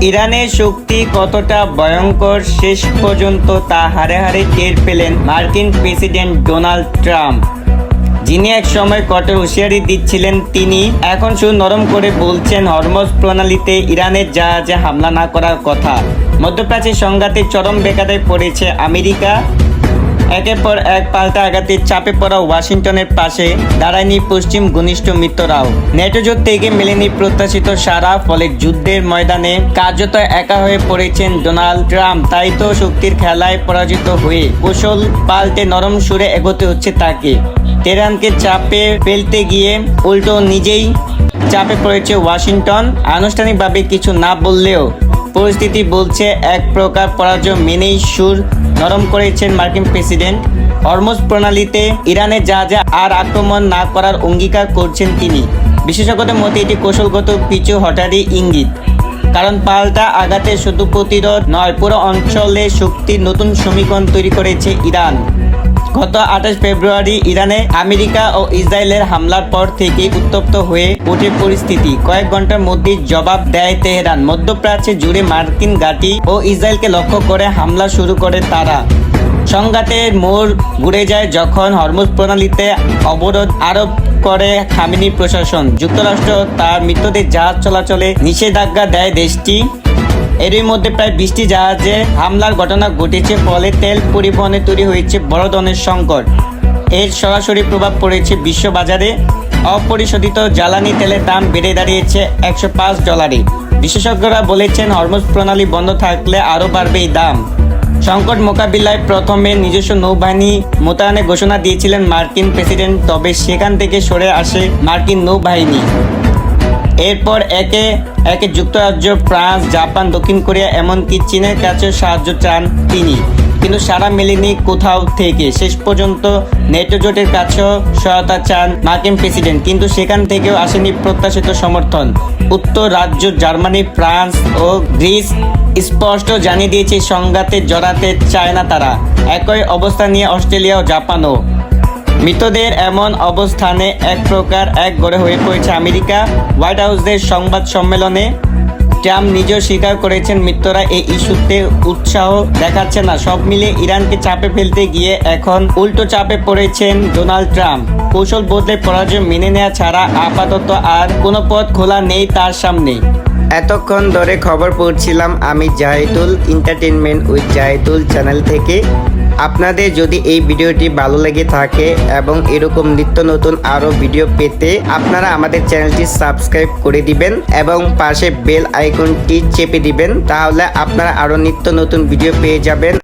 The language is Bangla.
ইরানের শক্তি কতটা ভয়ঙ্কর শেষ পর্যন্ত তা হাড়ে হাড়ে টের পেলেন মার্কিন প্রেসিডেন্ট ডোনাল্ড ট্রাম্প, যিনি এক সময় কঠোর হুঁশিয়ারি দিচ্ছিলেন। তিনি এখন শুধু নরম করে বলছেন হরমুজ প্রণালীতে ইরানের জাহাজে হামলা না করার কথা। মধ্যপ্রাচ্যের সংঘাতে চরম বেকায়দায় পড়েছে আমেরিকা। একের পর এক পাল্টা আঘাতের চাপে পড়া ওয়াশিংটনের পাশে দাঁড়ায়নি পশ্চিম ঘনিষ্ঠ মিত্ররাও। নেটো জোট থেকে মেলেনি প্রত্যাশিত সাড়া, ফলে যুদ্ধের ময়দানে কার্যত একা হয়ে পড়েছেন ডোনাল্ড ট্রাম্প। তাই তো শক্তির খেলায় পরাজিত হয়ে কৌশল পাল্টে নরম সুরে এগোতে হচ্ছে তাকে। তেহরানকে চাপে ফেলতে গিয়ে উল্টো নিজেই চাপে পড়েছে ওয়াশিংটন। আনুষ্ঠানিকভাবে কিছু না বললেও পরিস্থিতি বলছে এক প্রকার পরাজয় মেনেই সুর নরম করেছেন মার্কিন প্রেসিডেন্ট। হরমুজ প্রণালীতে ইরানের জাহাজে আর আক্রমণ না করার অঙ্গীকার করছেন তিনি। বিশেষজ্ঞদের মতে এটি কৌশলগত পিছু হটারই ইঙ্গিত, কারণ পাল্টা আঘাতে শুধু প্রতিরোধ নয়, পুরো অঞ্চলে শক্তির নতুন সমীকরণ তৈরি করেছে ইরান। গত 28 ফেব্রুয়ারি ইরানে আমেরিকা ও ইসরায়েলের হামলার পর থেকে উত্তপ্ত হয়ে ওঠে পরিস্থিতি। কয়েক ঘন্টার মধ্যে জবাব দেয় তেহরান। মধ্যপ্রাচ্যে জুড়ে মার্কিন ঘাঁটি ও ইসরায়েলকে লক্ষ্য করে হামলা শুরু করে তারা। সংঘাতের মোড় ঘুরে যায় যখন হরমুজ প্রণালীতে অবরোধ আরোপ করে খামেনি প্রশাসন। যুক্তরাষ্ট্র তার মিত্রদের জাহাজ চলাচলে নিষেধাজ্ঞা দেয় দেশটি। এরই মধ্যে প্রায় 20টি জাহাজে হামলার ঘটনা ঘটেছে, ফলে তেল পরিবহনে তৈরি হয়েছে বড় ধরনের সংকট। এর সরাসরি প্রভাব পড়েছে বিশ্ববাজারে। অপরিশোধিত জ্বালানি তেলের দাম বেড়ে দাঁড়িয়েছে $105। বিশেষজ্ঞরা বলেছেন হরমুজ প্রণালী বন্ধ থাকলে আরও বাড়বে এই দাম। সংকট মোকাবিলায় প্রথমে নিজস্ব নৌবাহিনী মোতায়েনের ঘোষণা দিয়েছিলেন মার্কিন প্রেসিডেন্ট, তবে সেখান থেকে সরে আসে মার্কিন নৌবাহিনী। এরপর একে একে যুক্তরাজ্য, ফ্রান্স, জাপান, দক্ষিণ কোরিয়া এমনকি চীনের কাছেও সাহায্য চান তিনি, কিন্তু সাড়া মেলেনি কোথাও থেকে। শেষ পর্যন্ত নেটো জোটের কাছেও সহায়তা চান মার্কিন প্রেসিডেন্ট, কিন্তু সেখান থেকেও আসেনি প্রত্যাশিত সমর্থন। উত্তর রাজ্য জার্মানি, ফ্রান্স ও গ্রিস স্পষ্ট জানিয়ে দিয়েছে সংঘাতে জড়াতে চায় না তারা। একই অবস্থা নিয়ে অস্ট্রেলিয়া ও জাপানও। মৃতদের এমন অবস্থানে এক প্রকার একগড়ে হয়ে পড়েছে আমেরিকা। হোয়াইট হাউসের সংবাদ সম্মেলনে ট্রাম্প নিজেও স্বীকার করেছেন মৃতরা এই ইস্যুতে উৎসাহ দেখাচ্ছে না। সব মিলিয়ে ইরানকে চাপে ফেলতে গিয়ে এখন উল্টো চাপে পড়েছেন ডোনাল্ড ট্রাম্প। কৌশল বদলে পরাজয় মেনে নেওয়া ছাড়া আপাতত আর কোনো পথ খোলা নেই তার সামনে। এতক্ষণ ধরে খবর পড়ছিলাম আমি Zahidul, entertainment with Zahidul channel থেকে। আপনাদের যদি এই ভিডিওটি ভালো লেগে থাকে এবং এরকম নিত্য নতুন আরও ভিডিও পেতে আপনারা আমাদের চ্যানেলটি সাবস্ক্রাইব করে দিবেন এবং পাশে বেল আইকনটি চেপে দিবেন, তাহলে আপনারা আরও নিত্য নতুন ভিডিও পেয়ে যাবেন।